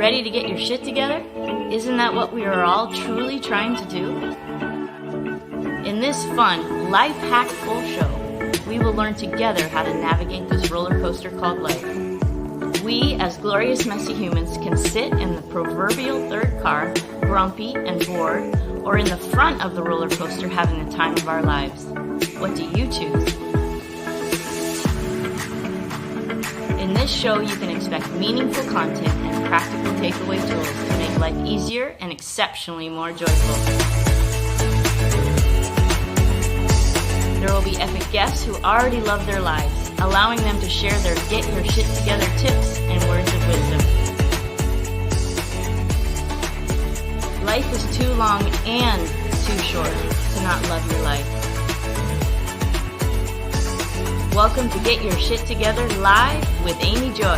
ready to get your shit together? Isn't that what we are all truly trying to do? In this fun, life hack-full show, we will learn together how to navigate this roller coaster called life. We, as glorious messy humans, can sit in the proverbial third car, grumpy and bored, or in the front of the roller coaster having the time of our lives. What do you choose? In this show, you can expect meaningful content and practical takeaway tools to make life easier and exceptionally more joyful. There will be epic guests who already love their lives, allowing them to share their get your shit together tips and words of wisdom. Life is too long and too short to not love your life. Welcome to Get Your Shit Together Live with Amy Joy.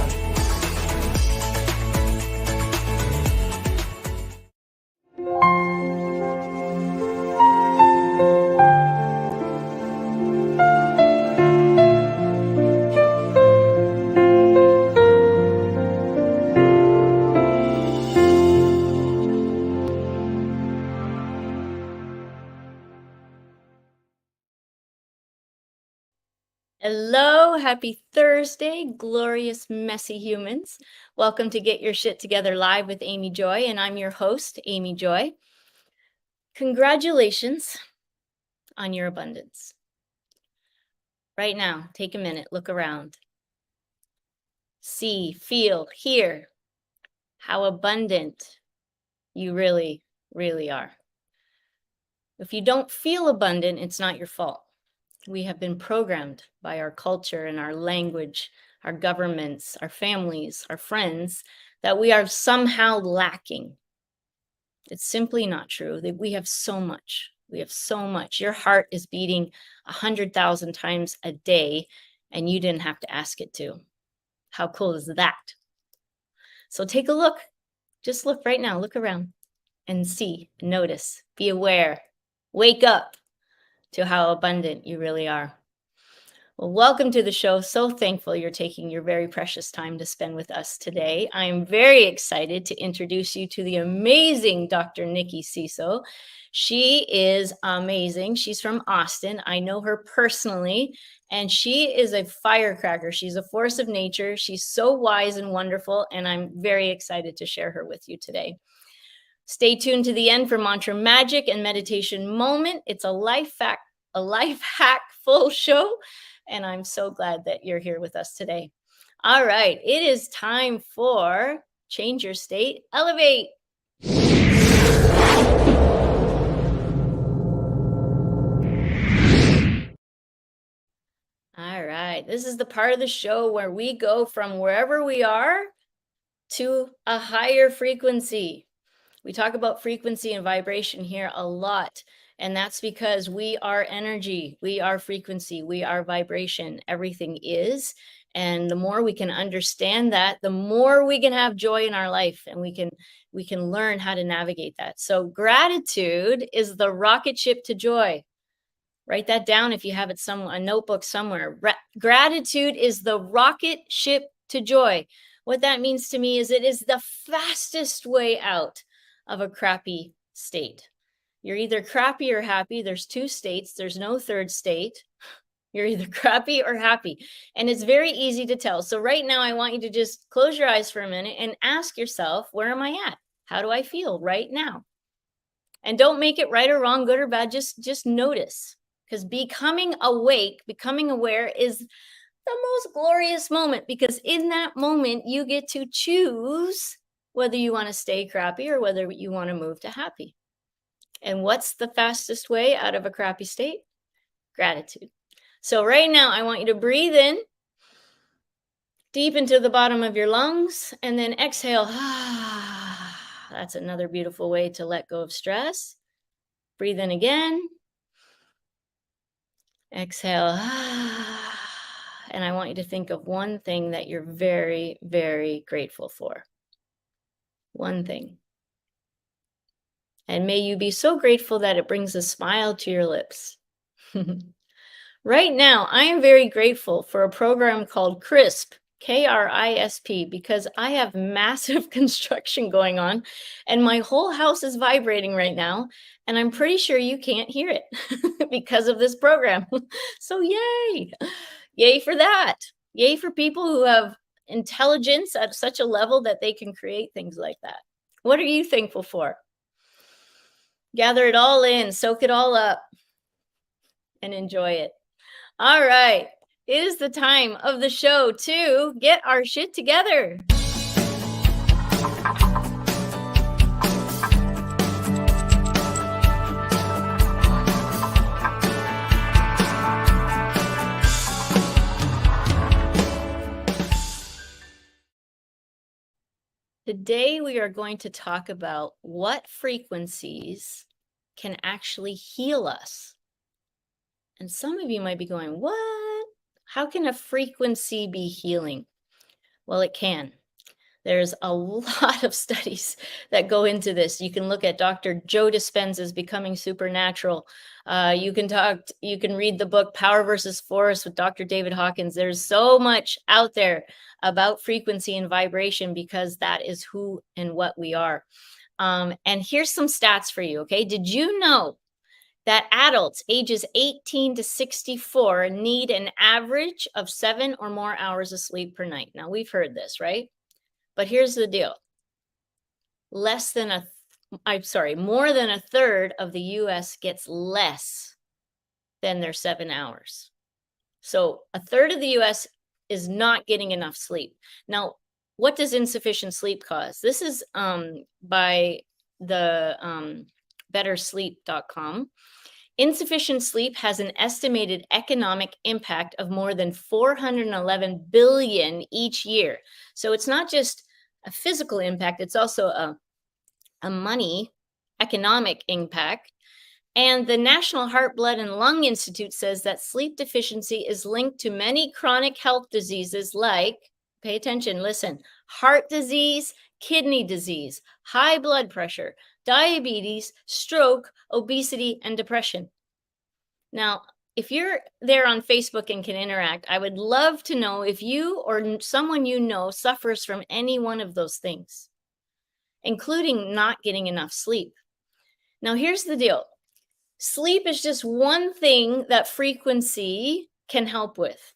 Hello, happy Thursday, glorious messy humans. Welcome to Get Your Shit Together Live with Amy Joy, and I'm your host, Amy Joy. Congratulations on your abundance. Right now, take a minute, look around. See, feel, hear how abundant you really, really are. If you don't feel abundant, it's not your fault. We have been programmed by our culture and our language, our governments, our families, our friends, that we are somehow lacking. It's simply not true. That we have so much. We have so much. Your heart is beating 100,000 times a day, and you didn't have to ask it to. How cool is that? So take a look. Just look right now. Look around and see, notice, be aware, wake up to how abundant you really are. Well, welcome to the show. So thankful you're taking your very precious time to spend with us today. I am very excited to introduce you to the amazing Dr. Nikki Siso. She is amazing. She's from Austin. I know her personally, and she is a firecracker. She's a force of nature. She's so wise and wonderful, and I'm very excited to share her with you today. Stay tuned to the end for mantra magic and meditation moment. It's a life hack full show, and I'm so glad that you're here with us today. All right, it is time for Change Your State, Elevate. All right, this is the part of the show where we go from wherever we are to a higher frequency. We talk about frequency and vibration here a lot, and that's because we are energy, we are frequency, we are vibration, everything is. And the more we can understand that, the more we can have joy in our life, and we can learn how to navigate that. So gratitude is the rocket ship to joy. Write that down if you have it a notebook somewhere. Gratitude is the rocket ship to joy. What that means to me is it is the fastest way out of a crappy state. You're either crappy or happy. There's two states. There's no third state. You're either crappy or happy. And it's very easy to tell. So right now, I want you to just close your eyes for a minute and ask yourself, where am I at? How do I feel right now? And don't make it right or wrong, good or bad. Just notice. Because becoming awake, becoming aware is the most glorious moment, because in that moment, you get to choose whether you want to stay crappy or whether you want to move to happy. And what's the fastest way out of a crappy state? Gratitude. So right now, I want you to breathe in deep into the bottom of your lungs, and then exhale. That's another beautiful way to let go of stress. Breathe in again. Exhale. And I want you to think of one thing that you're very, very grateful for. One thing. And may you be so grateful that it brings a smile to your lips. Right now, I am very grateful for a program called CRISP, KRISP, because I have massive construction going on and my whole house is vibrating right now. And I'm pretty sure you can't hear it because of this program. So yay. Yay for that. Yay for people who have intelligence at such a level that they can create things like that. What are you thankful for? Gather it all in, soak it all up, and enjoy it. All right. It is the time of the show to get our shit together. Today, we are going to talk about what frequencies can actually heal us. And some of you might be going, what? How can a frequency be healing? Well, it can. There's a lot of studies that go into this. You can look at Dr. Joe Dispenza's Becoming Supernatural. You can read the book Power versus Force with Dr. David Hawkins. There's so much out there about frequency and vibration because that is who and what we are. And here's some stats for you, okay? Did you know that adults ages 18 to 64 need an average of 7 or more hours of sleep per night? Now, we've heard this, right? But here's the deal. More than a third of the US gets less than their 7 hours. So a third of the US is not getting enough sleep. Now, what does insufficient sleep cause? This is by the bettersleep.com. Insufficient sleep has an estimated economic impact of more than 411 billion each year. So it's not just a physical impact, it's also a money economic impact. And the National Heart, Blood, and Lung Institute says that sleep deficiency is linked to many chronic health diseases like, pay attention, listen, heart disease, kidney disease, high blood pressure, diabetes, stroke, obesity, and depression. Now, if you're there on Facebook and can interact, I would love to know if you or someone you know suffers from any one of those things, including not getting enough sleep. Now, here's the deal. Sleep is just one thing that frequency can help with.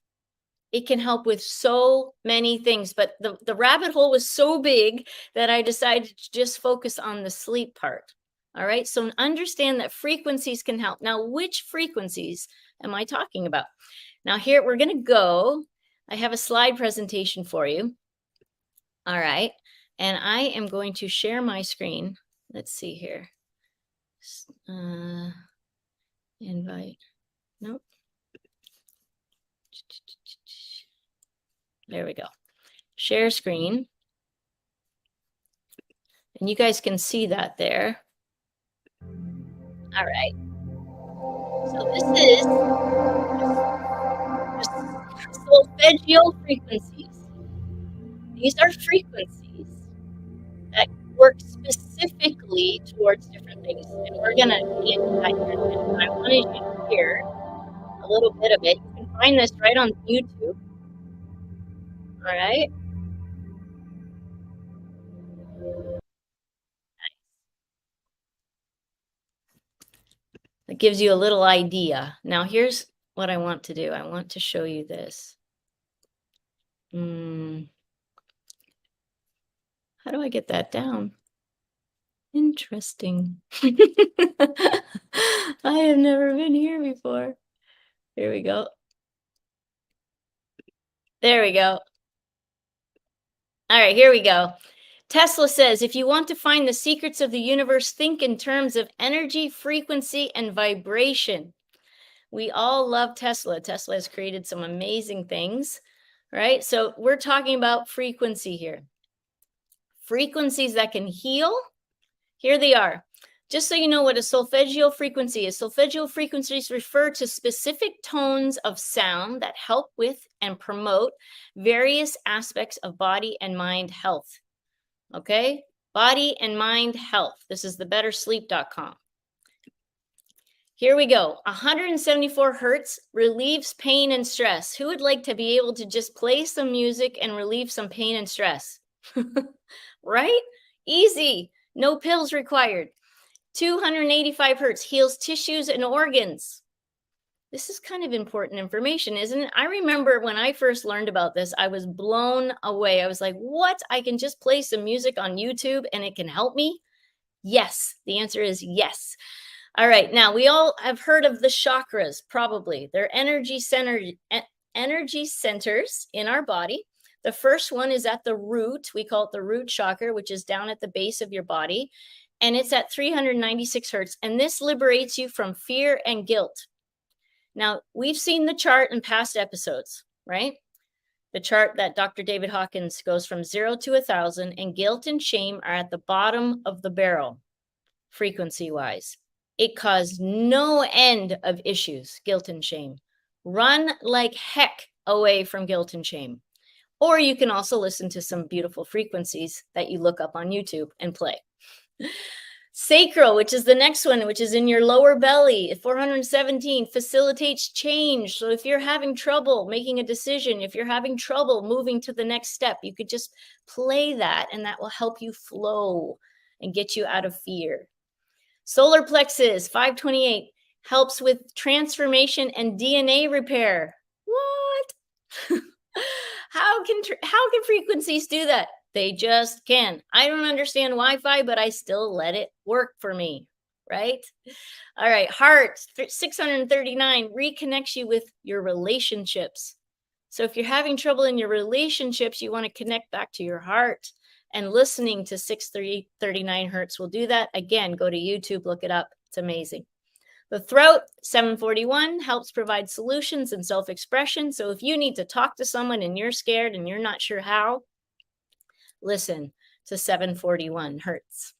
It can help with so many things, but the rabbit hole was so big that I decided to just focus on the sleep part. All right, so understand that frequencies can help. Now, which frequencies am I talking about? Now, here we're going to go. I have a slide presentation for you. All right, and I am going to share my screen. Let's see here. Invite. Nope. There we go. Share screen. And you guys can see that there. All right. So this is solfeggio frequencies. These are frequencies that work specifically towards different things. And we're going to get into that here in a minute. But I wanted you to hear a little bit of it. You can find this right on YouTube. All right. It gives you a little idea. Now, here's what I want to do. I want to show you this. How do I get that down? Interesting. I have never been here before. Here we go. There we go. All right, here we go. Tesla says, if you want to find the secrets of the universe, think in terms of energy, frequency, and vibration. We all love Tesla. Tesla has created some amazing things, right? So we're talking about frequency here. Frequencies that can heal. Here they are. Just so you know what a solfeggio frequency is. Solfeggio frequencies refer to specific tones of sound that help with and promote various aspects of body and mind health. Okay? Body and mind health. This is the bettersleep.com. Here we go. 174 hertz relieves pain and stress. Who would like to be able to just play some music and relieve some pain and stress? Right? Easy. No pills required. 285 hertz heals tissues and organs. This is kind of important information, isn't it? I remember when I first learned about this, I was blown away. I was like, what? I can just play some music on YouTube and it can help me? Yes. The answer is yes. All right. Now, we all have heard of the chakras, probably. They're energy centers in our body. The first one is at the root. We call it the root chakra, which is down at the base of your body. And it's at 396 hertz. And this liberates you from fear and guilt. Now, we've seen the chart in past episodes, right? The chart that Dr. David Hawkins goes from 0 to 1,000, and guilt and shame are at the bottom of the barrel, frequency-wise. It caused no end of issues, guilt and shame. Run like heck away from guilt and shame. Or you can also listen to some beautiful frequencies that you look up on YouTube and play. Sacral, which is the next one, which is in your lower belly, 417, facilitates change. So if you're having trouble making a decision, if you're having trouble moving to the next step, you could just play that and that will help you flow and get you out of fear. Solar plexus, 528, helps with transformation and DNA repair. What? How can frequencies do that? They just can. I don't understand Wi-Fi, but I still let it work for me, right? All right, heart, 639, reconnects you with your relationships. So if you're having trouble in your relationships, you want to connect back to your heart. And listening to 639 hertz will do that. Again, go to YouTube, look it up. It's amazing. The throat, 741, helps provide solutions and self-expression. So if you need to talk to someone and you're scared and you're not sure how, listen to 741 hertz.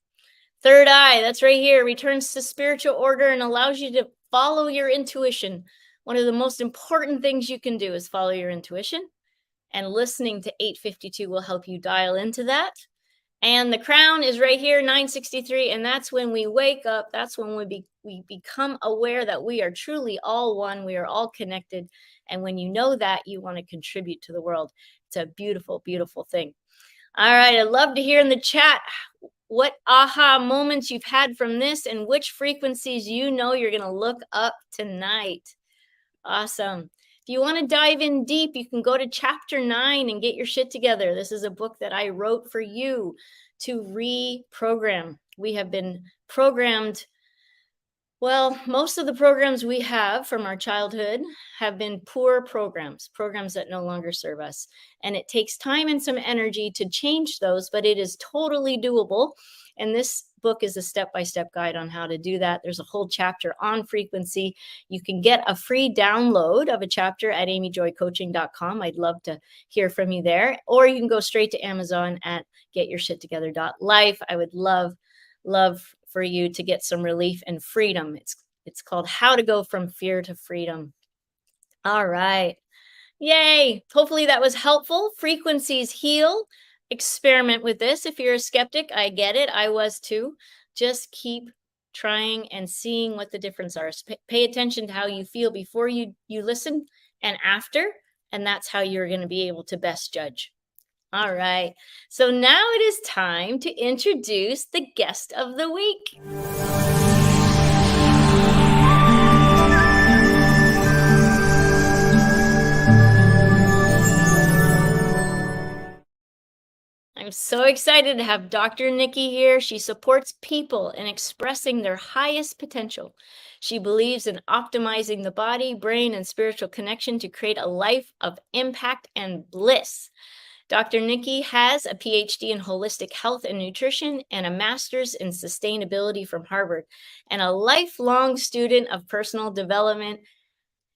Third eye, that's right here, returns to spiritual order and allows you to follow your intuition. One of the most important things you can do is follow your intuition. And listening to 852 will help you dial into that. And the crown is right here, 963. And that's when we wake up. That's when we become aware that we are truly all one. We are all connected. And when you know that, you want to contribute to the world. It's a beautiful, beautiful thing. All right. I'd love to hear in the chat what aha moments you've had from this and which frequencies you know you're going to look up tonight. Awesome. If you want to dive in deep, you can go to chapter 9 and get your shit together. This is a book that I wrote for you to reprogram. We have been programmed. Well, most of the programs we have from our childhood have been poor programs that no longer serve us. And it takes time and some energy to change those, but it is totally doable. And this book is a step-by-step guide on how to do that. There's a whole chapter on frequency. You can get a free download of a chapter at amyjoycoaching.com. I'd love to hear from you there. Or you can go straight to Amazon at getyourshittogether.life. I would love for you to get some relief and freedom. It's called How to Go from Fear to Freedom. All right. Yay. Hopefully that was helpful. Frequencies heal. Experiment with this. If you're a skeptic, I get it. I was too. Just keep trying and seeing what the difference are. Pay attention to how you feel before you listen and after, and that's how you're going to be able to best judge. All right. So now it is time to introduce the guest of the week. I'm so excited to have Dr. Nikki here. She supports people in expressing their highest potential. She believes in optimizing the body, brain, and spiritual connection to create a life of impact and bliss. Dr. Nikki has a PhD in holistic health and nutrition and a master's in sustainability from Harvard and a lifelong student of personal development.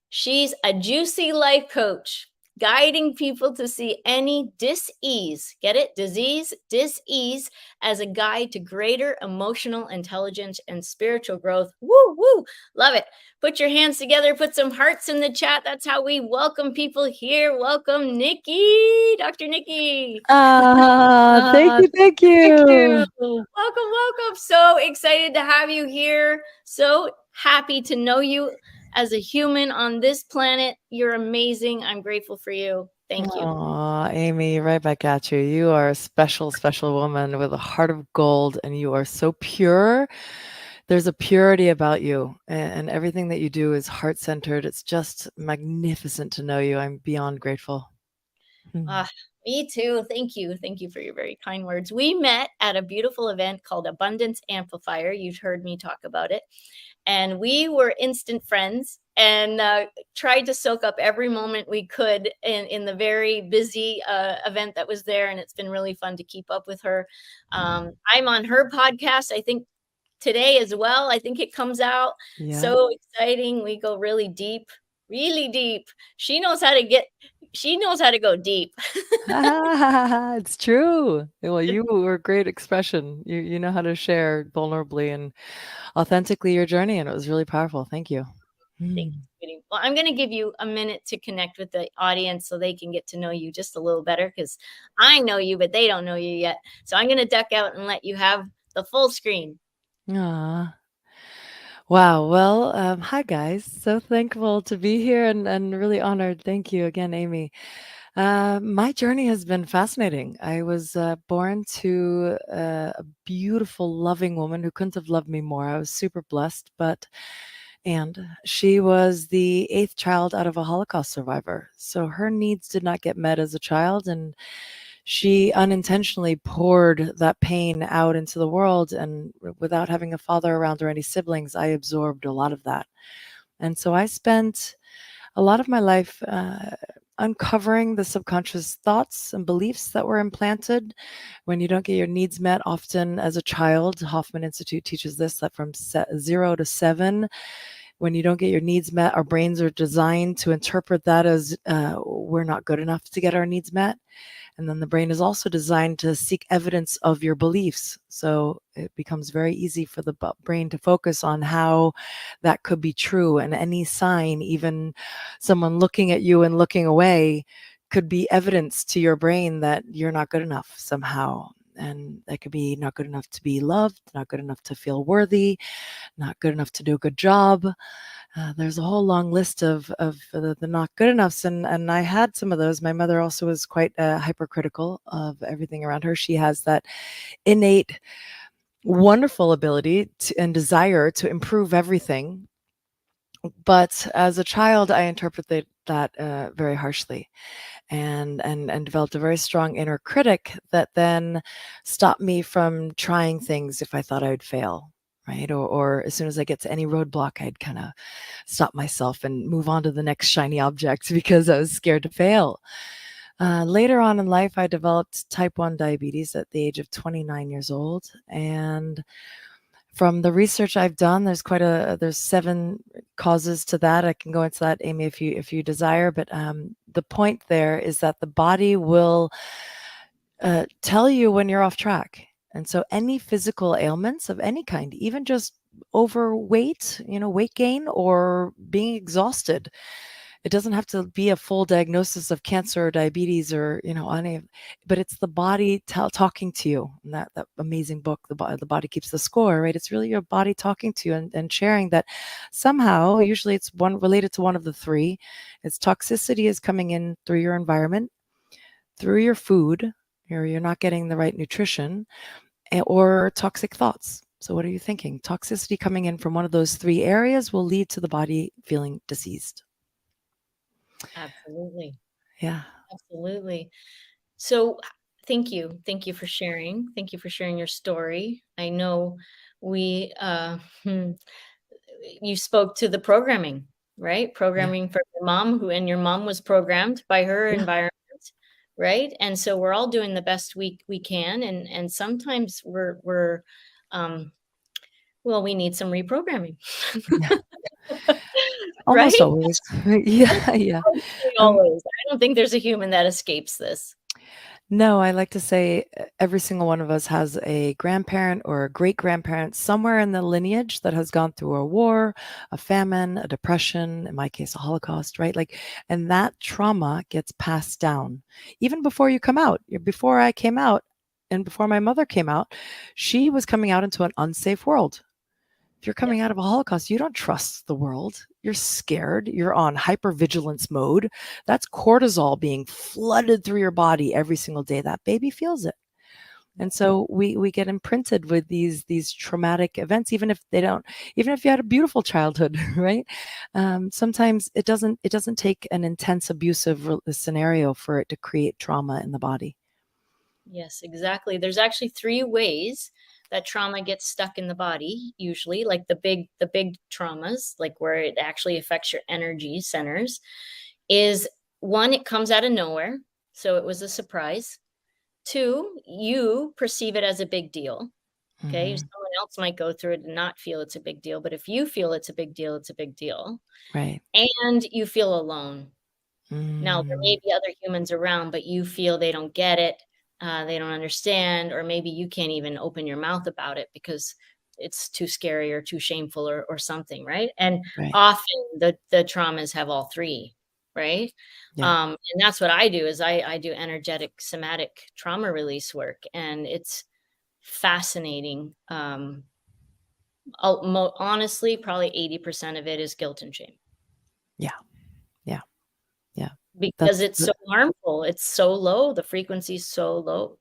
She's a juicy life coach guiding people to see any dis-ease, get it? Disease, dis-ease, as a guide to greater emotional intelligence and spiritual growth. Woo, woo, love it. Put your hands together, put some hearts in the chat. That's how we welcome people here. Welcome, Nikki, Dr. Nikki. Thank you, thank you. Welcome, welcome. So excited to have you here. So happy to know you as a human on this planet. You're amazing. I'm grateful for you. Thank you. Aw, Amy, right back at you. You are a special, special woman with a heart of gold, and you are so pure. There's a purity about you, and everything that you do is heart-centered. It's just magnificent to know you. I'm beyond grateful. Me too. Thank you. Thank you for your very kind words. We met at a beautiful event called Abundance Amplifier. You've heard me talk about it. And we were instant friends and tried to soak up every moment we could in the very busy event that was there. And it's been really fun to keep up with her. I'm on her podcast, I think today as well. I think it comes out. Yeah. So exciting. We go really deep, really deep. She knows how to go deep. It's true. Well, you were a great expression. You know how to share vulnerably and authentically your journey, and it was really powerful. Thank you. Thank you, sweetie. Well, I'm going to give you a minute to connect with the audience so they can get to know you just a little better, because I know you, but they don't know you yet. So I'm going to duck out and let you have the full screen. Aw. Wow. Well, hi guys. So thankful to be here and really honored. Thank you again, Amy. My journey has been fascinating. I was born to a beautiful, loving woman who couldn't have loved me more. I was super blessed, and she was the 8th child out of a Holocaust survivor. So her needs did not get met as a child, and she unintentionally poured that pain out into the world. And without having a father around or any siblings, I absorbed a lot of that. And so I spent a lot of my life uncovering the subconscious thoughts and beliefs that were implanted when you don't get your needs met. Often as a child, Hoffman Institute teaches this, that from 0 to 7, when you don't get your needs met, our brains are designed to interpret that as we're not good enough to get our needs met. And then the brain is also designed to seek evidence of your beliefs. So it becomes very easy for the brain to focus on how that could be true. And any sign, even someone looking at you and looking away, could be evidence to your brain that you're not good enough somehow. And that could be not good enough to be loved, not good enough to feel worthy, not good enough to do a good job. There's a whole long list of the not good enoughs, and I had some of those. My mother also was quite hypercritical of everything around her. She has that innate, wonderful ability and desire to improve everything. But as a child, I interpreted that very harshly, and developed a very strong inner critic that then stopped me from trying things if I thought I would fail. Right. Or as soon as I get to any roadblock, I'd kind of stop myself and move on to the next shiny object because I was scared to fail. Later on in life, I developed type 1 diabetes at the age of 29 years old. And from the research I've done, there's 7 causes to that. I can go into that, Amy, if you desire. But the point there is that the body will tell you when you're off track. And so any physical ailments of any kind, even just overweight, weight gain or being exhausted, it doesn't have to be a full diagnosis of cancer or diabetes or, any, but it's the body talking to you. And that amazing book, the Body Keeps the Score, right? It's really your body talking to you and sharing that somehow, usually it's one related to one of the 3. It's toxicity is coming in through your environment, through your food, or you're not getting the right nutrition, or toxic thoughts. So what are you thinking? Toxicity coming in from one of those 3 areas will lead to the body feeling diseased. Absolutely. Yeah. Absolutely. So thank you. Thank you for sharing. Thank you for sharing your story. I know we, you spoke to the programming, right? Programming for your mom, and your mom was programmed by her environment, right? And so we're all doing the best we can, and sometimes we're Well, we need some reprogramming. Yeah, Right? almost always. Yeah, yeah. Mostly Um, always. I don't think there's a human that escapes this. no, I like to say every single one of us has a grandparent or a great grandparent somewhere in the lineage that has gone through a war, a famine, a depression, in my case, a Holocaust, right? Like, and that trauma gets passed down even before you come out. Before I came out and before my mother came out, she was coming out into an unsafe world. If you're Yeah. coming out of a Holocaust, you don't trust the world. You're scared. You're on hypervigilance mode. That's cortisol being flooded through your body every single day. That baby feels it. And so we get imprinted with these traumatic events, even if you had a beautiful childhood, right? Sometimes it doesn't take an intense abusive scenario for it to create trauma in the body. Yes, exactly. There's actually three ways that trauma gets stuck in the body, usually, like the big traumas, like where it actually affects your energy centers, is one, it comes out of nowhere. So it was a surprise. Two, you perceive it as a big deal. Okay. Hmm. Someone else might go through it and not feel it's a big deal. But if you feel it's a big deal, it's a big deal. Right. And you feel alone. Now, there may Mm, be other humans around, but you feel they don't get it, they don't understand, or maybe you can't even open your mouth about it because it's too scary or too shameful or something, right? And right. often the traumas have all three, right? Yeah. And that's what I do is I do energetic somatic trauma release work, and it's fascinating. Honestly, probably 80% of it is guilt and shame Yeah. Yeah. Yeah. because That's it's so harmful. It's so low. The frequency is so low.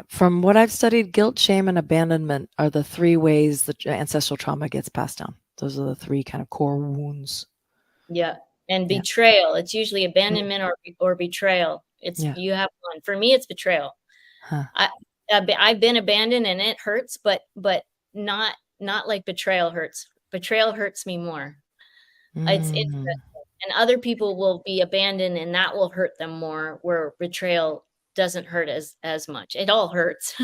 From what I've studied, guilt, shame, and abandonment are the three ways that ancestral trauma gets passed down. Those are the three kind of core wounds. Yeah, and Yeah. betrayal, it's usually Mm, abandonment or betrayal. It's yeah. you have one. For me, it's betrayal. Huh. I I've been abandoned and it hurts, but not like betrayal hurts. Betrayal hurts me more. It's Mm. interesting, and other people will be abandoned and that will hurt them more, where betrayal doesn't hurt as much. It all hurts.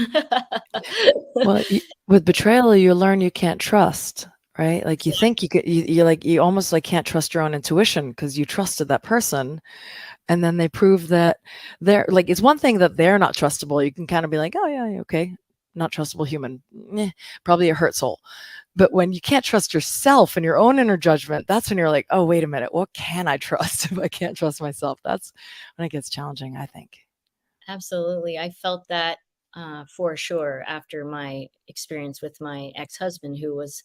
Well, with betrayal, you learn you can't trust, right? Like you think you could, you almost like can't trust your own intuition because you trusted that person, and then they prove that they're like, it's one thing that they're not trustable. You can kind of be like, oh yeah, okay, not trustable human, probably a hurt soul. But when you can't trust yourself and your own inner judgment, that's when you're like, oh, wait a minute, what can I trust if I can't trust myself? That's when it gets challenging, I think. Absolutely. I felt that for sure after my experience with my ex-husband, who was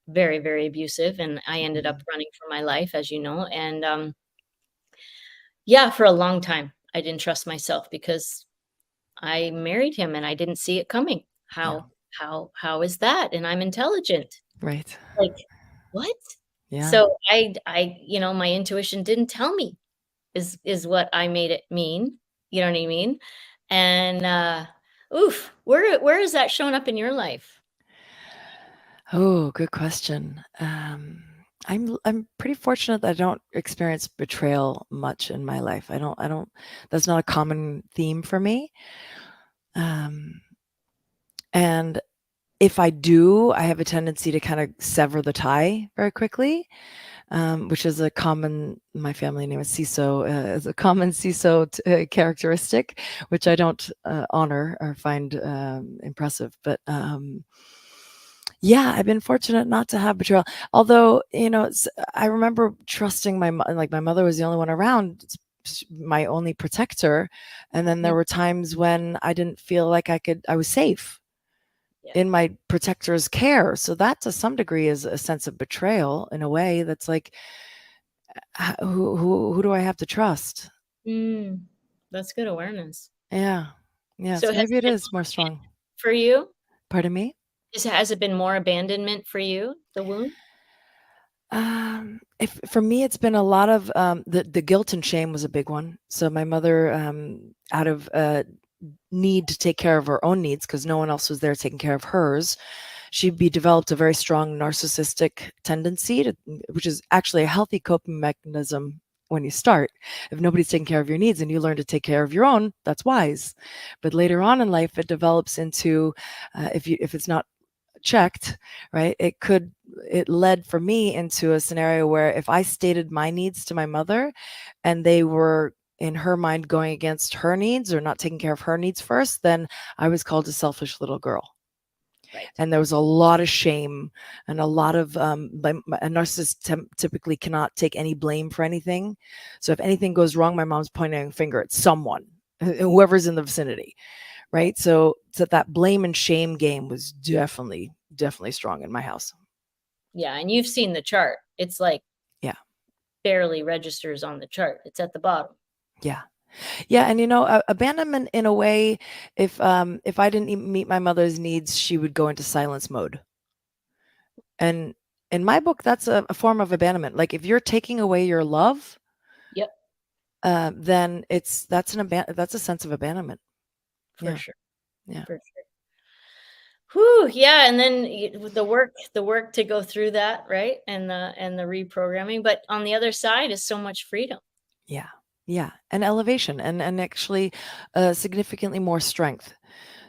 very, very abusive. And I ended up Mhm. running for my life, as you know. And yeah, for a long time, I didn't trust myself because I married him and I didn't see it coming. Yeah, How is that? And I'm intelligent. right. Like, what? Yeah. So my intuition didn't tell me is what I made it mean, you know what I mean? And, oof, where is that showing up in your life? Oh, good question. I'm pretty fortunate that I don't experience betrayal much in my life. I don't that's not a common theme for me. Um, and if I do, I have a tendency to kind of sever the tie very quickly, which is a common, my family name is Siso, is a common Siso characteristic, which I don't honor or find impressive. But yeah, I've been fortunate not to have betrayal. Although, I remember trusting like my mother was the only one around, my only protector. And then Mm, there were times when I didn't feel like I was safe yeah. in my protector's care. So that to some degree is a sense of betrayal in a way that's like, who do I have to trust? Mm, that's good awareness. Yeah. Yeah. So So has maybe it it been is more strong. for you? Pardon me? Has it been more abandonment for you, the wound? If for me, it's been a lot of the guilt and shame was a big one. So my mother, out of need to take care of her own needs because no one else was there taking care of hers, developed a very strong narcissistic tendency which is actually a healthy coping mechanism when you start. If nobody's taking care of your needs and you learn to take care of your own, that's wise. But later on in life, it develops into if it's not checked, right, it led for me into a scenario where if I stated my needs to my mother and they were in her mind going against her needs or not taking care of her needs first, then I was called a selfish little girl. Right. And there was a lot of shame and a lot of a narcissist typically cannot take any blame for anything. So if anything goes wrong, my mom's pointing a finger at someone, whoever's in the vicinity, Right. right? So that blame and shame game was definitely strong in my house. Yeah. And you've seen the chart. It's like Yeah. barely registers on the chart. It's at the bottom. Yeah. Yeah, and abandonment in a way, if I didn't even meet my mother's needs, she would go into silence mode. And in my book, that's a form of abandonment. Like if you're taking away your love, Yep. then that's a sense of abandonment. For Yeah, sure. yeah, For sure. Whew, yeah, and then the work to go through that, right? And the reprogramming, but on the other side is so much freedom. yeah, yeah, and elevation, and actually, significantly more strength.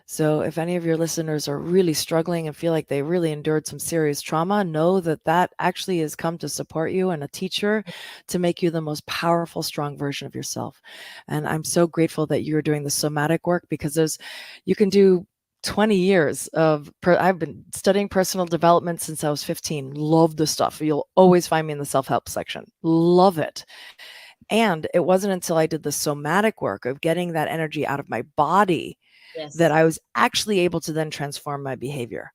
So if any of your listeners are really struggling and feel like they really endured some serious trauma, know that that actually has come to support you and a teacher to make you the most powerful, strong version of yourself. And I'm so grateful that you're doing the somatic work because you can do 20 years I've been studying personal development since I was 15. Love the stuff. You'll always find me in the self-help section. Love it. And it wasn't until I did the somatic work of getting that energy out of my body that Yes. I was actually able to then transform my behavior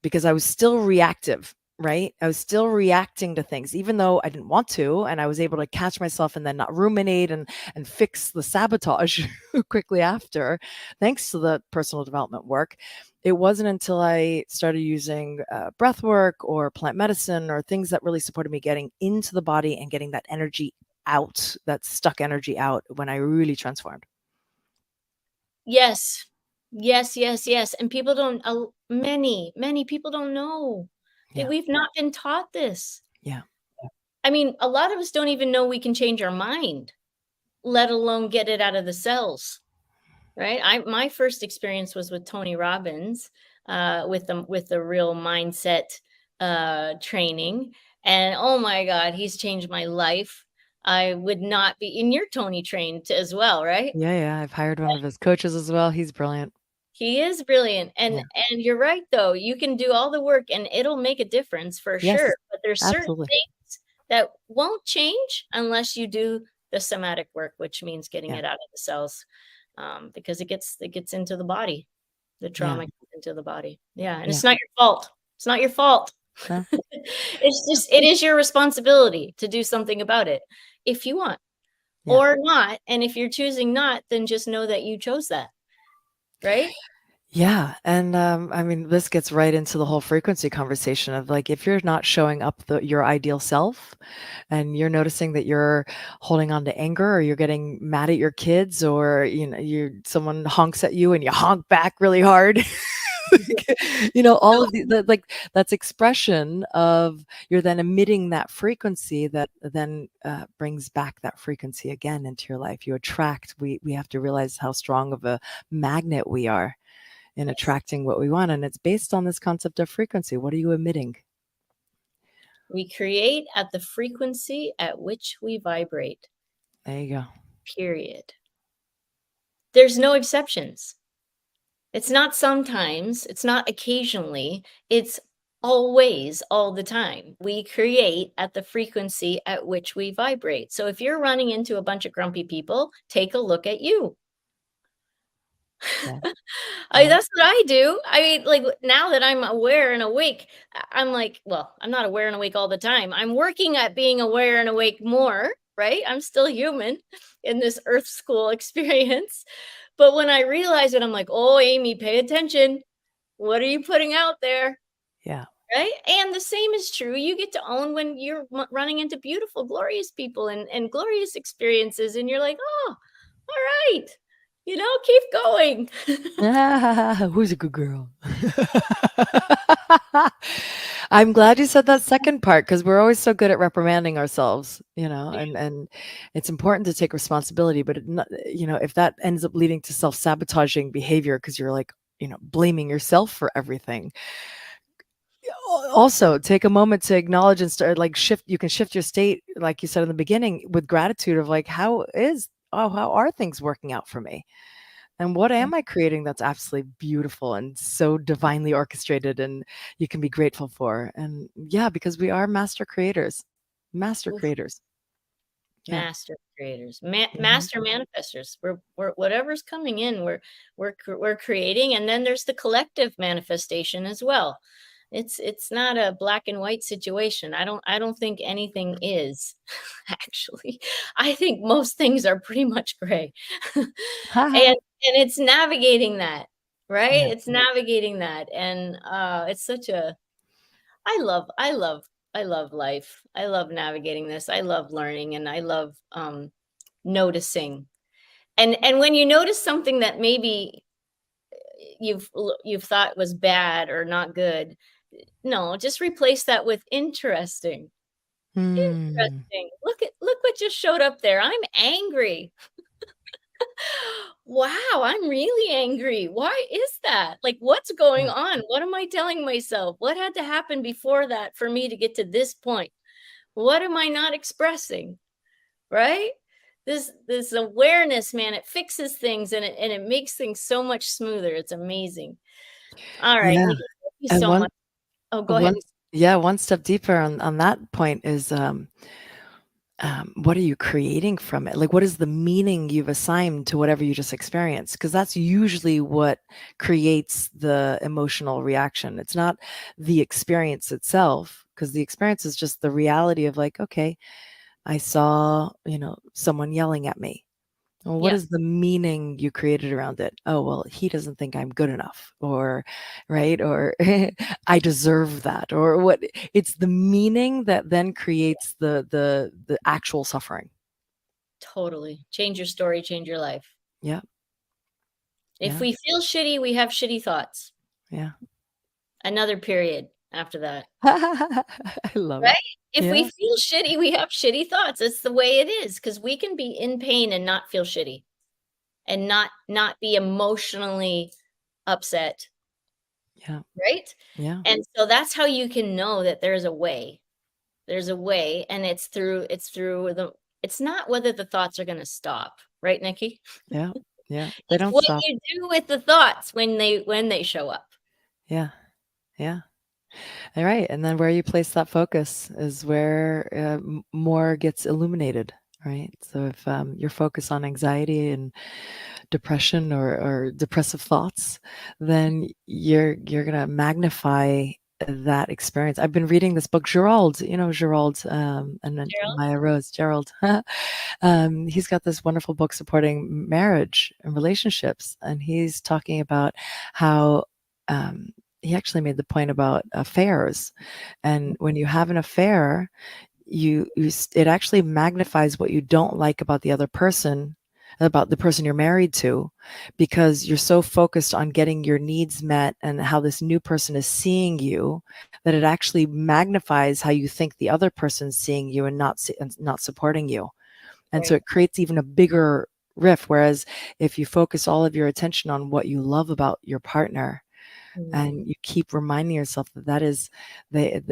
because I was still reactive, right? I was still reacting to things, even though I didn't want to. And I was able to catch myself and then not ruminate and fix the sabotage quickly after, thanks to the personal development work. It wasn't until I started using breath work or plant medicine or things that really supported me getting into the body and getting that energy out, that stuck energy out, when I really transformed. Yes. Yes, yes, yes. And people don't many people don't know that Yeah. we've not been taught this. Yeah. I mean, a lot of us don't even know we can change our mind, let alone get it out of the cells. Right? My first experience was with Tony Robbins, with the real mindset training, and oh my God, he's changed my life. I would not be, and you're Tony trained as well, right? Yeah, yeah, I've hired one of his coaches as well. He's brilliant. He is brilliant, Yeah. and you're right though. You can do all the work, and it'll make a difference for sure. Yes, But there's certain absolutely. things that won't change unless you do the somatic work, which means getting Yeah, it out of the cells, because it gets into the body. The yeah, trauma gets into the body. Yeah, and yeah. it's not your fault. It's not your fault. No, It is your responsibility to do something about it if you want yeah. or not. And if you're choosing not, then just know that you chose that, right? Yeah, and, I mean, this gets right into the whole frequency conversation of, like, if you're not showing up your ideal self and you're noticing that you're holding on to anger or you're getting mad at your kids or, someone honks at you and you honk back really hard. All of like that's expression of you're then emitting that frequency that then brings back that frequency again into your life. You attract. We have to realize how strong of a magnet we are in Yes. attracting what we want, and it's based on this concept of frequency. What are you emitting? We create at the frequency at which we vibrate, There you go. period. There's no exceptions. It's not sometimes, it's not occasionally, it's always, all the time. We create at the frequency at which we vibrate. So if you're running into a bunch of grumpy people, take a look at you. Yeah, I yeah, That's what I do. I mean, like, now that I'm aware and awake, I'm like, well, I'm not aware and awake all the time. I'm working at being aware and awake more, right? I'm still human in this earth school experience. But when I realize it, I'm like, "Oh, Amy, pay attention. What are you putting out there?" yeah, Right? And the same is true. You get to own when you're running into beautiful, glorious people and glorious experiences, and you're like, "Oh, all right. Keep going." Who's a good girl? I'm glad you said that second part because we're always so good at reprimanding ourselves, and it's important to take responsibility. But if that ends up leading to self-sabotaging behavior because you're like, blaming yourself for everything, Also take a moment to acknowledge and start like shift. You can shift your state, like you said in the beginning, with gratitude of like, how are things working out for me? And what Mm. am I creating that's absolutely beautiful and so divinely orchestrated and you can be grateful for? And yeah, because we are master creators, master Oof. creators. Yeah. Master creators, Mhm. master manifestors. We're whatever's coming in, we're creating, and then there's the collective manifestation as well. It's not a black and white situation. I don't think anything is actually. I think most things are pretty much gray, and it's navigating that, right? Yeah. It's navigating that, and it's such a I love I love I love life. I love navigating this. I love learning and I love noticing. And when you notice something that maybe you've thought was bad or not good, no, just replace that with interesting. Mm. Interesting. Look what just showed up there. I'm angry. Wow, I'm really angry. Why is that? Like, what's going Yeah. on? What am I telling myself? What had to happen before that for me to get to this point? What am I not expressing? Right? This awareness, man, it fixes things and it makes things so much smoother. It's amazing. All right, Yeah. Nikki, thank you And so much. Oh, go ahead. one yeah, one step deeper on that point is what are you creating from it? Like, what is the meaning you've assigned to whatever you just experienced? Because that's usually what creates the emotional reaction. It's not the experience itself, because the experience is just the reality of like, okay, I saw, someone yelling at me. Well, what Yeah, is the meaning you created around it? Oh, well, he doesn't think I'm good enough, or right, or I deserve that, or what? It's the meaning that then creates the actual suffering. totally. Change your story, change your life. Yeah, If yeah, we feel shitty, we have shitty thoughts. yeah. Another period after that. I love Right? it. If we Yeah, feel shitty, we have shitty thoughts. It's the way it is because we can be in pain and not feel shitty and not be emotionally upset, yeah, right? yeah, And so that's how you can know that there's a way. There's a way, and it's through the it's not whether the thoughts are gonna stop, right, Nikki? yeah, yeah. They It's don't what stop. you do with the thoughts when they show up. Yeah, yeah. All right. And then where you place that focus is where more gets illuminated, right? So if you're focused on anxiety and depression or depressive thoughts, then you're gonna magnify that experience. I've been reading this book, Gerald, Gerald, and then Gerald? Maya Rose, Gerald. He's got this wonderful book supporting marriage and relationships, and he's talking about how he actually made the point about affairs, and when you have an affair, it actually magnifies what you don't like about the other person, about the person you're married to, because you're so focused on getting your needs met and how this new person is seeing you, that it actually magnifies how you think the other person's seeing you and not supporting you. And so Right. it creates even a bigger rift. Whereas if you focus all of your attention on what you love about your partner, Mm, and you keep reminding yourself that that is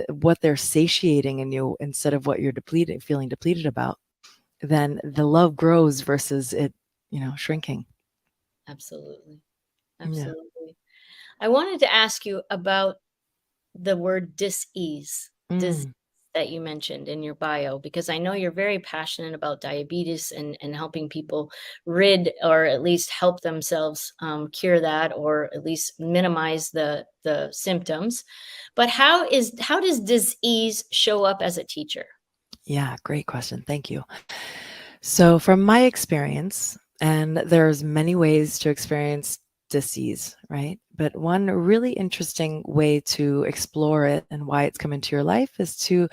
what they're satiating in you instead of what you're feeling depleted about, then the love grows versus it, shrinking. absolutely, Yeah. absolutely. I wanted to ask you about the word disease Mm. that you mentioned in your bio, because I know you're very passionate about diabetes and helping people rid or at least help themselves cure that or at least minimize the symptoms. But how does disease show up as a teacher? Yeah, great question. Thank you. So from my experience, and there's many ways to experience disease, right? But one really interesting way to explore it and why it's come into your life is to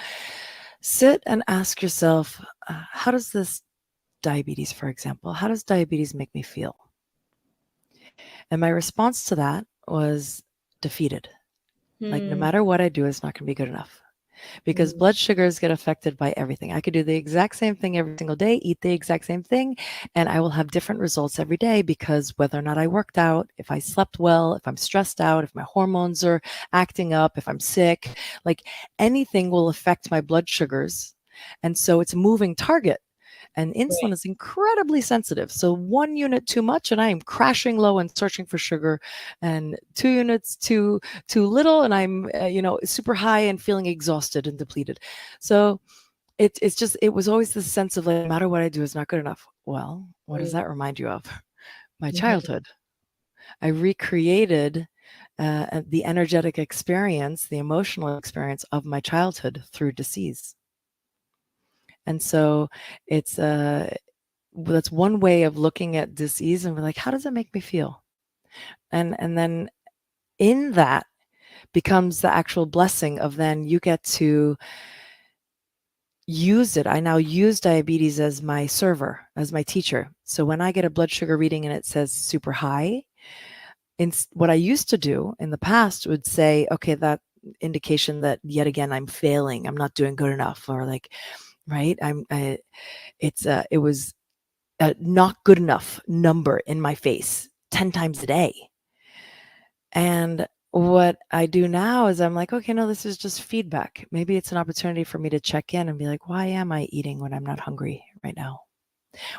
sit and ask yourself, how does this diabetes, for example, how does diabetes make me feel? And my response to that was defeated. Like, no Hmm. matter what I do, it's not going to be good enough. because blood sugars get affected by everything. I could do the exact same thing every single day, eat the exact same thing, and I will have different results every day because whether or not I worked out, if I slept well, if I'm stressed out, if my hormones are acting up, if I'm sick, like anything will affect my blood sugars. And so it's a moving target. And insulin Right. is incredibly sensitive. So 1 unit too much, and I am crashing low and searching for sugar, and 2 units too little, and I'm super high and feeling exhausted and depleted. So it's just it was always this sense of like, no matter what I do is not good enough. Well, what does that remind you of? My Mhm. childhood. I recreated the energetic experience, the emotional experience of my childhood through disease. And so it's that's one way of looking at disease and we're like, how does it make me feel? And then in that becomes the actual blessing of then you get to use it. I now use diabetes as my server, as my teacher. So when I get a blood sugar reading and it says super high, what I used to do in the past would say, okay, that indication that yet again I'm failing, I'm not doing good enough, or like, right, it was a not good enough number in my face 10 times a day. And what I do now is I'm like, okay, no, this is just feedback. Maybe it's an opportunity for me to check in and be like, why am I eating when I'm not hungry right now?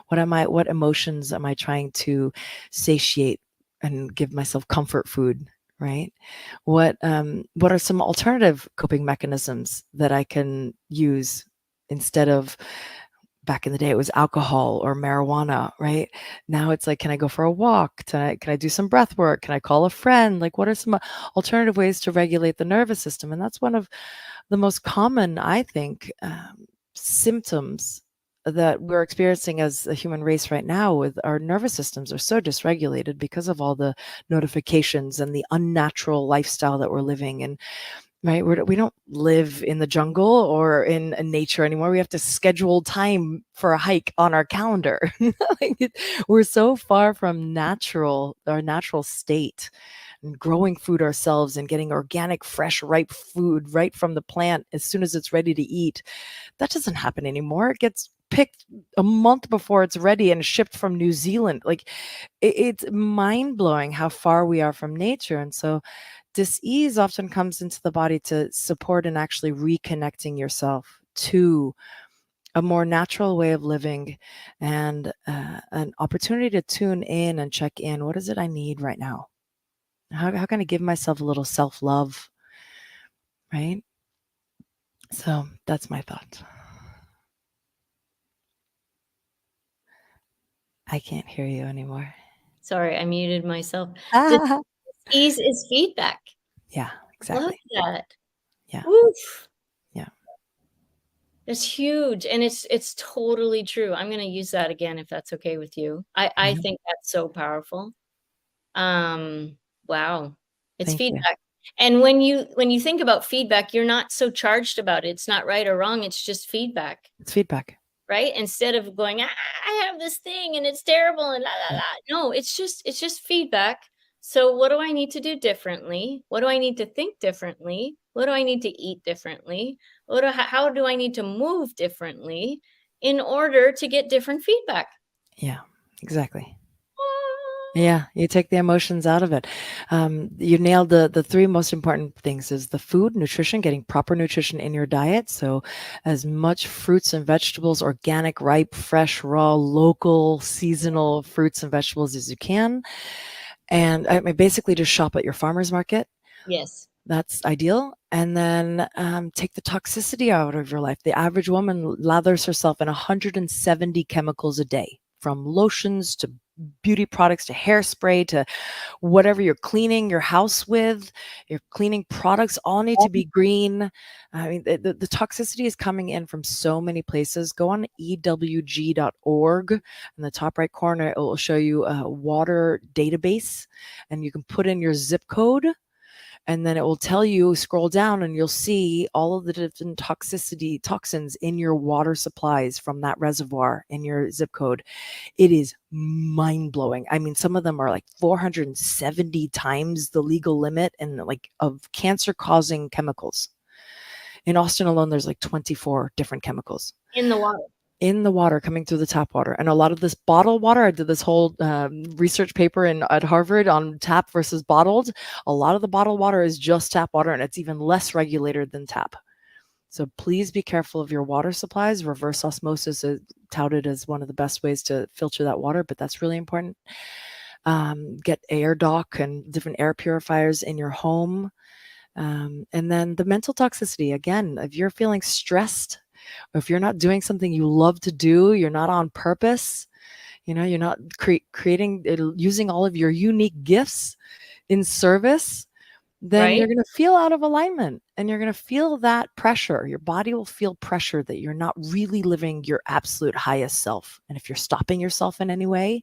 What emotions am I trying to satiate and give myself comfort food, right? What are some alternative coping mechanisms that I can use instead of back in the day it was alcohol or marijuana, right? Now it's like, can I go for a walk? Can I do some breath work? Can I call a friend? Like, what are some alternative ways to regulate the nervous system? And that's one of the most common, I think, symptoms that we're experiencing as a human race right now. With our nervous systems are so dysregulated because of all the notifications and the unnatural lifestyle that we're living. And right, we don't live in the jungle or in nature anymore. We have to schedule time for a hike on our calendar. We're so far from our natural state, and growing food ourselves and getting organic, fresh, ripe food right from the plant as soon as it's ready to eat. That doesn't happen anymore. It gets picked a month before it's ready and shipped from New Zealand. Like, it's mind blowing how far we are from nature. And so dis-ease often comes into the body to support and actually reconnecting yourself to a more natural way of living, and an opportunity to tune in and check in. What is it I need right now? How can I give myself a little self-love, right? So that's my thought. I can't hear you anymore. Sorry, I muted myself. The Ah, ease is feedback. yeah, Love exactly. that. Yeah, Woof. yeah. That's huge, and it's totally true. I'm gonna use that again if that's okay with you. I Mhm. think that's so powerful. Um, wow. It's Thank you. feedback. And when you think about feedback, you're not so charged about it. It's not right or wrong, it's just feedback. It's feedback. Right? Instead of going, I have this thing and it's terrible and la la Yeah, la. No, it's just feedback. So what do I need to do differently? What do I need to think differently? What do I need to eat differently? How do I need to move differently in order to get different feedback? yeah, exactly. Ah, Yeah, you take the emotions out of it. You nailed the three most important things: is the food, nutrition, getting proper nutrition in your diet. So as much fruits and vegetables, organic, ripe, fresh, raw, local, seasonal fruits and vegetables as you can. And I mean, basically just shop at your farmer's market. yes. That's ideal. And then take the toxicity out of your life. The average woman lathers herself in 170 chemicals a day, from lotions to beauty products to hairspray to whatever you're cleaning your house with. Your cleaning products all need to be green. I mean, the toxicity is coming in from so many places. Go on ewg.org. In the top right corner, it will show you a water database, and you can put in your zip code, and then it will tell you, scroll down and you'll see all of the different toxins in your water supplies from that reservoir in your zip code. It is mind blowing. I mean, some of them are like 470 times the legal limit, and like of cancer causing chemicals. In Austin alone, there's like 24 different chemicals In the water. in the water coming through the tap water. And a lot of this bottled water, I did this whole research paper at Harvard on tap versus bottled. A lot of the bottled water is just tap water, and it's even less regulated than tap. So please be careful of your water supplies. Reverse osmosis is touted as one of the best ways to filter that water, but that's really important. Get air dock and different air purifiers in your home. And then the mental toxicity, again, if you're feeling stressed, or if you're not doing something you love to do, you're not on purpose, you're not creating, using all of your unique gifts in service, then you're Right? going to feel out of alignment, and you're going to feel that pressure. Your body will feel pressure that you're not really living your absolute highest self. And if you're stopping yourself in any way,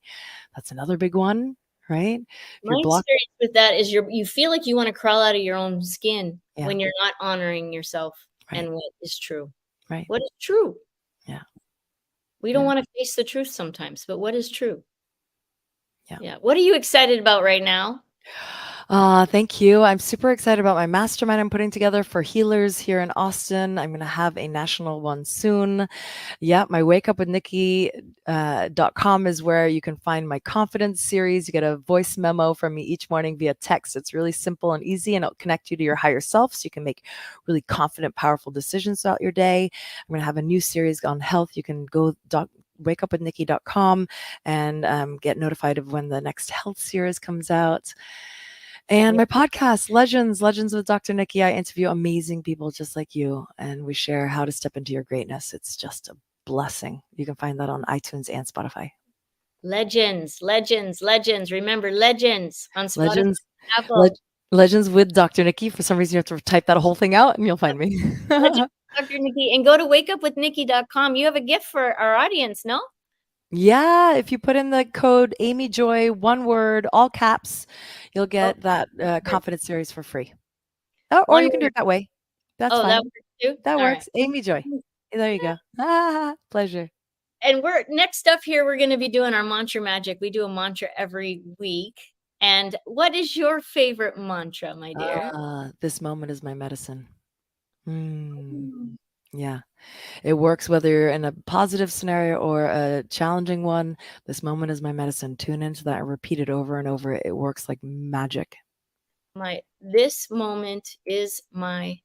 that's another big one, right? If My you're blocked, experience with that is you feel like you want to crawl out of your own skin yeah, when you're not honoring yourself right, and what is true. right, What is true? yeah, We don't yeah, want to face the truth sometimes, but what is true? yeah. Yeah. What are you excited about right now? Thank you. I'm super excited about my mastermind I'm putting together for healers here in Austin. I'm going to have a national one soon. Yeah, my wakeupwithnikki.com is where you can find my confidence series. You get a voice memo from me each morning via text. It's really simple and easy, and it'll connect you to your higher self so you can make really confident, powerful decisions throughout your day. I'm going to have a new series on health. You can go wakeupwithnikki.com and get notified of when the next health series comes out. And Yeah. my podcast, Legends with Dr. Nikki. I interview amazing people just like you, and we share how to step into your greatness. It's just a blessing. You can find that on iTunes and Spotify. Legends, legends, legends. Remember, legends on Spotify, Legends, Apple. Le- Legends with Dr. Nikki. For some reason, you have to type that whole thing out, and you'll find me. Legends, Dr. Nikki. And go to wakeupwithnikki.com. You have a gift for our audience, no? Yeah, if you put in the code Amy Joy, one word, all caps, you'll Oh, get that word. confidence series for free. Oh, or One you can do word. it that way. That's Oh, that fine. works too? That All right. works. Amy Joy. There you go. Pleasure. And we're next up here, we're going to be doing our mantra magic. We do a mantra every week. And what is your favorite mantra, my dear? This moment is my medicine. Yeah, it works whether you're in a positive scenario or a challenging one. This moment is my medicine. Tune into that and repeat it over and over. It works like magic. This moment is my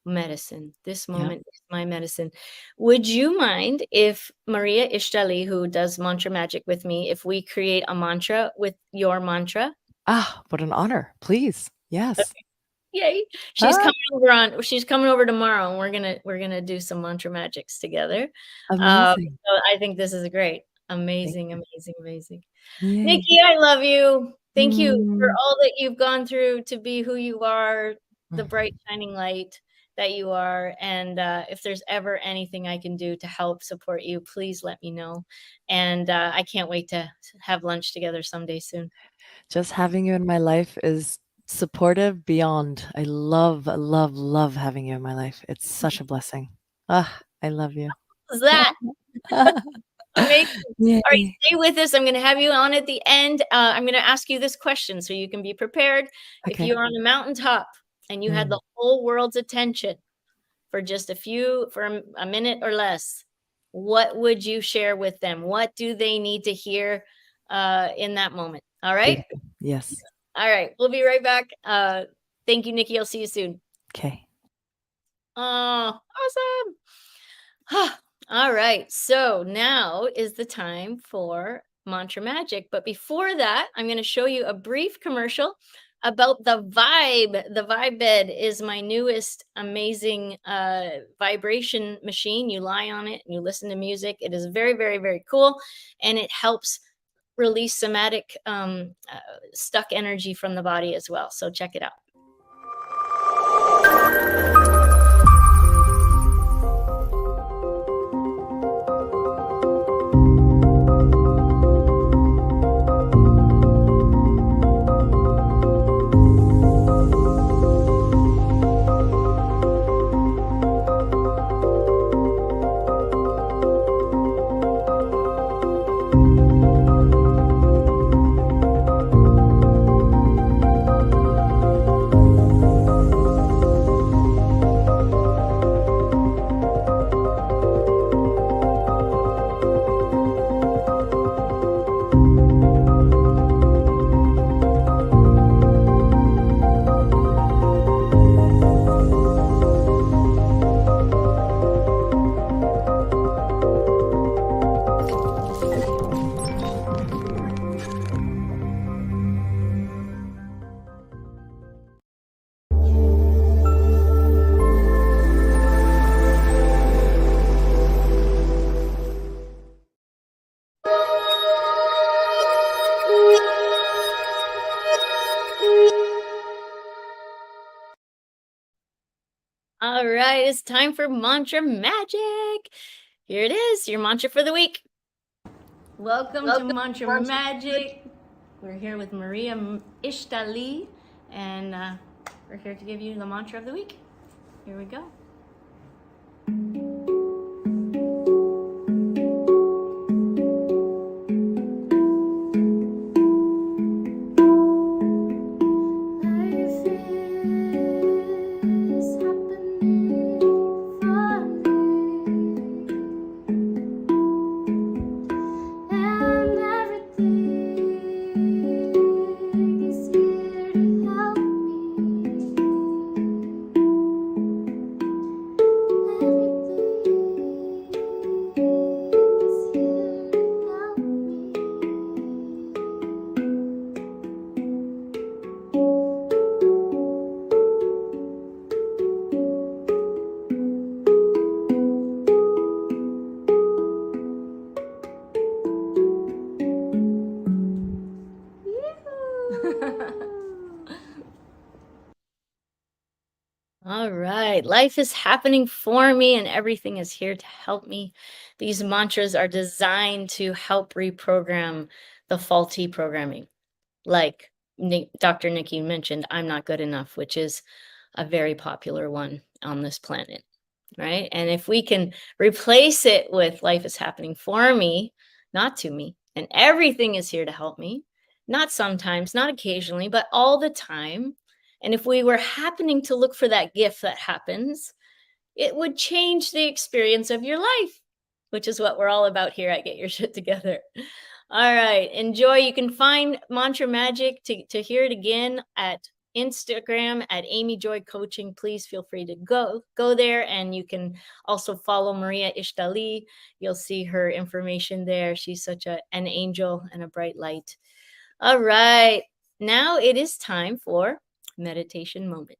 medicine. This Yeah. moment is my medicine. Would you mind if Maria Ishtali, who does mantra magic with me, if we create a mantra with your mantra? What an honor. Please. Yes. Yay. Ah, She's coming over tomorrow, and we're gonna do some mantra magics together. amazing. So I think this is great. Thank Amazing, you. amazing, amazing. Yay. Nikki, I love you. Thank you for Mm. all that you've gone through to be who you are, the Mm. bright shining light that you are. And if there's ever anything I can do to help support you, please let me know. And I can't wait to have lunch together someday soon. Just having you in my life is supportive beyond. I love, love, love having you in my life. It's such a blessing. I love you. What's that? Amazing. All right, Yay. stay with us. I'm going to have you on at the end. I'm going to ask you this question so you can be prepared. If Okay. you're on a mountaintop and you had the whole world's attention for just a minute or less, what would you share with them? What do they need to hear in that moment? All right. Please do. Yes. All right. We'll be right back. Thank you, Nikki. I'll see you soon. Okay. Oh, awesome. All right. So now is the time for mantra magic. But before that, I'm going to show you a brief commercial about the Vibe. The Vibe bed is my newest amazing vibration machine. You lie on it and you listen to music. It is very, very, very cool. And it helps release somatic stuck energy from the body as well. So check it out. All right, it's time for mantra magic. Here it is, your mantra for the week. Welcome to Mantra Magic. We're here with Maria Ishtali, and we're here to give you the mantra of the week. Here we go. All right. Life is happening for me and everything is here to help me. These mantras are designed to help reprogram the faulty programming. Like Dr. Nikki mentioned, I'm not good enough, which is a very popular one on this planet, right? And if we can replace it with life is happening for me, not to me, and everything is here to help me, not sometimes, not occasionally, but all the time. And if we were happening to look for that gift that happens, it would change the experience of your life, which is what we're all about here at Get Your Shit Together. All right, enjoy. You can find Mantra Magic to hear it again at Instagram at Amy Joy Coaching. Please feel free to go there, and you can also follow Maria Ishtali. You'll see her information there. She's such an angel and a bright light. All right, now it is time for meditation moment.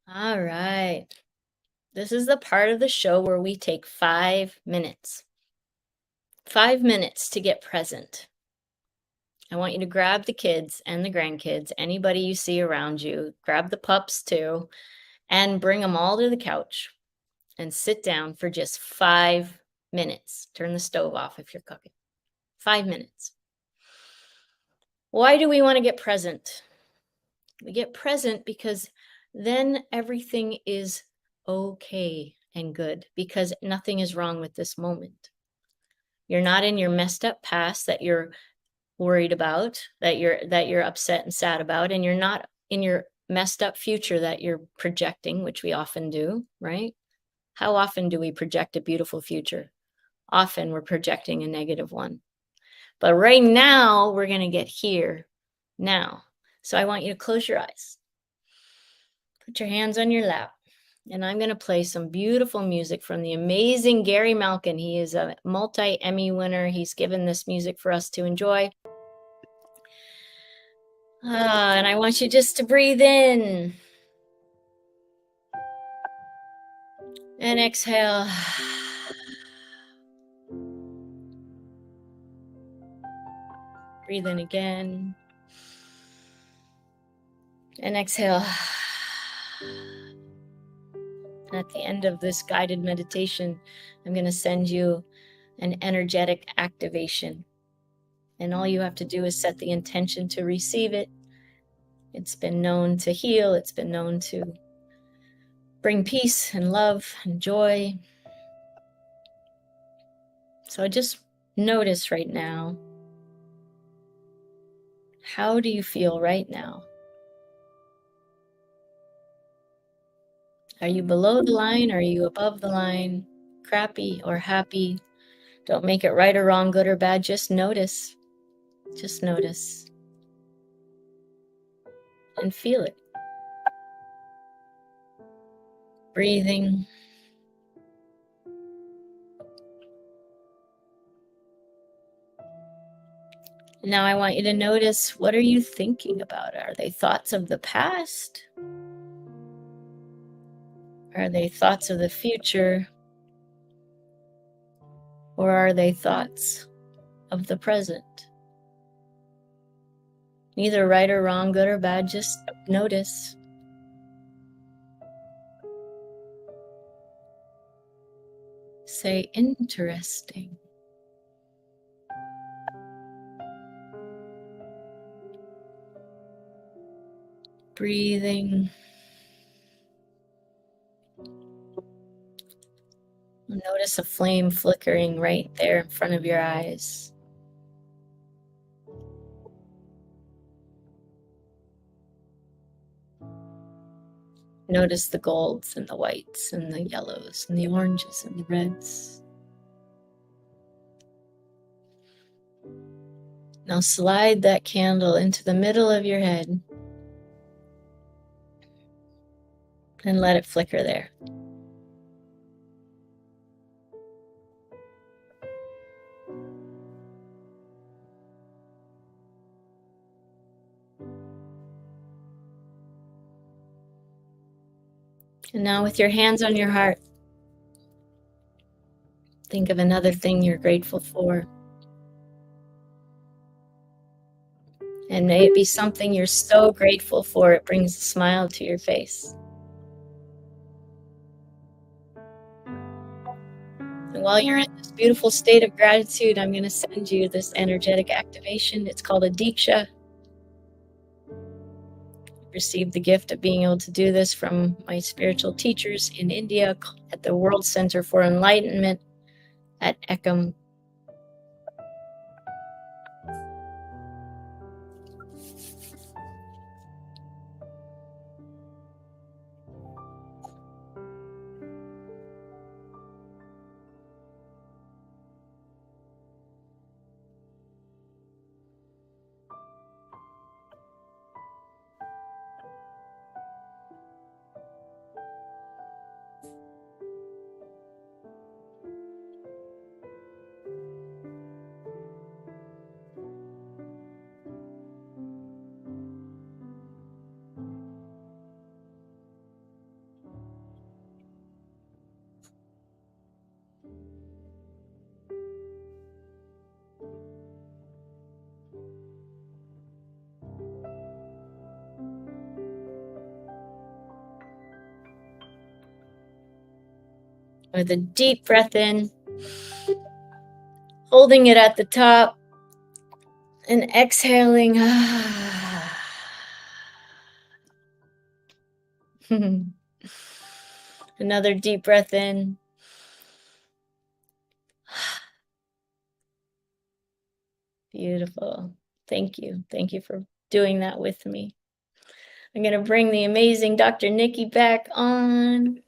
All right. This is the part of the show where we take 5 minutes. 5 minutes to get present. I want you to grab the kids and the grandkids, anybody you see around you, grab the pups too, and bring them all to the couch and sit down for just 5 minutes. Turn the stove off if you're cooking. 5 minutes. Why do we want to get present? We get present because then everything is okay and good, because nothing is wrong with this moment. You're not in your messed up past that you're worried about, that you're upset and sad about, and you're not in your messed up future that you're projecting, which we often do, right? How often do we project a beautiful future? Often we're projecting a negative one. But right now, we're going to get here now. So I want you to close your eyes. Put your hands on your lap. And I'm going to play some beautiful music from the amazing Gary Malkin. He is a multi-Emmy winner. He's given this music for us to enjoy. And I want you just to breathe in and exhale. Breathe in again and exhale. And at the end of this guided meditation, I'm going to send you an energetic activation. And all you have to do is set the intention to receive it. It's been known to heal. It's been known to bring peace and love and joy. So just notice right now, how do you feel right now? Are you below the line? Are you above the line? Crappy or happy? Don't make it right or wrong, good or bad. Just notice. Just notice. And feel it. Breathing. Now I want you to notice, what are you thinking about? Are they thoughts of the past? Are they thoughts of the future? Or are they thoughts of the present. Neither right or wrong, good or bad, just notice. Say, interesting. Breathing. Notice a flame flickering right there in front of your eyes. Notice the golds and the whites and the yellows and the oranges and the reds. Now slide that candle into the middle of your head and let it flicker there. And now with your hands on your heart, think of another thing you're grateful for. And may it be something you're so grateful for, it brings a smile to your face. And while you're in this beautiful state of gratitude, I'm going to send you this energetic activation. It's called a Diksha. I received the gift of being able to do this from my spiritual teachers in India at the World Center for Enlightenment at Ekam. With a deep breath in, holding it at the top, and exhaling. Another deep breath in. Beautiful. Thank you. Thank you for doing that with me. I'm going to bring the amazing Dr. Nikki back on.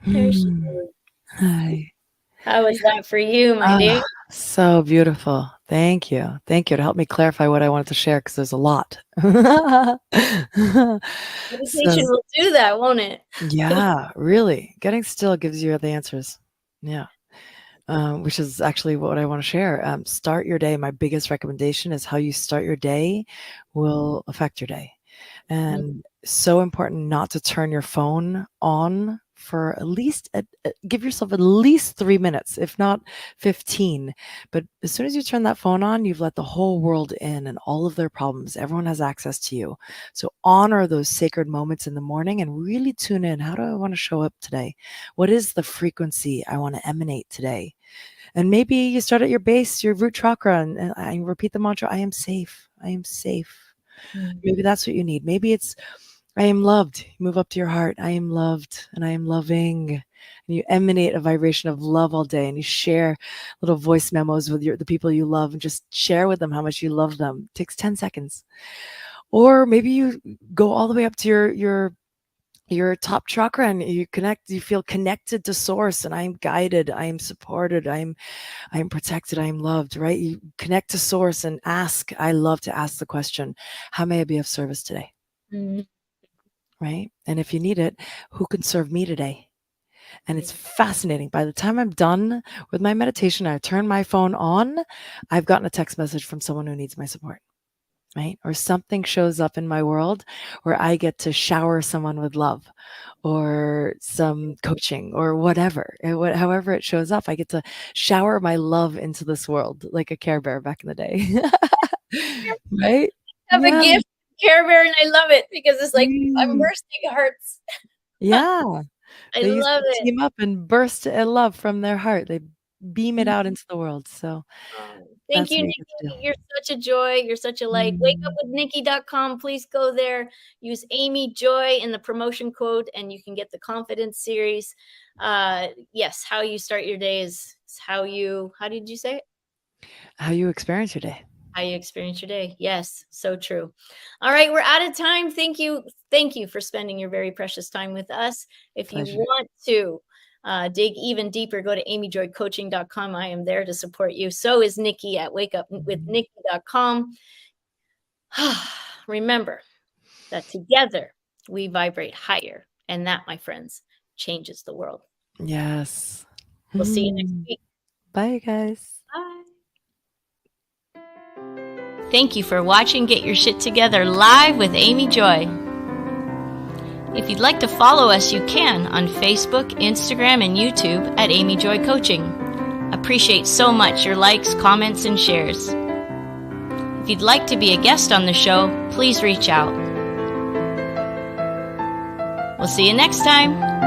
There she is. Hi. How was that for you, my dear? So beautiful. Thank you. Thank you to help me clarify what I wanted to share because there's a lot. Meditation So, will do that, won't it? yeah, really. Getting still gives you the answers. Yeah. Which is actually what I want to share. Start your day. My biggest recommendation is how you start your day will affect your day. And so important not to turn your phone on for at least give yourself at least 3 minutes, if not 15. But as soon as you turn that phone on, you've let the whole world in and all of their problems. Everyone has access to you. So honor those sacred moments in the morning and really tune in. How do I want to show up today? What is the frequency I want to emanate today? And maybe you start at your base, your root chakra, and I repeat the mantra, I am safe. I am safe. Maybe that's what you need. Maybe it's, I am loved. You move up to your heart. I am loved and I am loving. And you emanate a vibration of love all day and you share little voice memos with the people you love and just share with them how much you love them. It takes 10 seconds. Or maybe you go all the way up to your top chakra and you feel connected to source, and I'm guided, I am supported, I am protected, I am loved, right? You connect to source and ask. I love to ask the question, how may I be of service today? Right? And if you need it, who can serve me today? And it's fascinating. By the time I'm done with my meditation, I turn my phone on, I've gotten a text message from someone who needs my support. right? Or something shows up in my world where I get to shower someone with love or some coaching or whatever. However it shows up, I get to shower my love into this world like a Care Bear back in the day. Right? Have a Yeah. gift, Care Bear, and I love it because it's like I'm Mm. bursting hearts. Yeah. I They used love to it. team up and burst love from their heart. They beam it Mhm. out into the world. So Thank that's you, what you Nikki. get to do. You're such a joy. You're such a light. Mm. WakeUpWithNikki.com. Please go there. Use Amy Joy in the promotion code, and you can get the Confidence series. Yes, how you start your day is how you. How did you say it? How you experience your day. How you experience your day. Yes, so true. All right, we're out of time. Thank you. Thank you for spending your very precious time with us. If you Pleasure. want to dig even deeper, go to amyjoycoaching.com. I am there to support you. So is Nikki at wakeupwithnikki.com. Remember that together we vibrate higher. And that, my friends, changes the world. Yes. We'll see you next Mm. week. Bye, guys. Bye. Thank you for watching Get Your Shit Together live with Amy Joy. If you'd like to follow us, you can on Facebook, Instagram, and YouTube at Amy Joy Coaching. Appreciate so much your likes, comments, and shares. If you'd like to be a guest on the show, please reach out. We'll see you next time.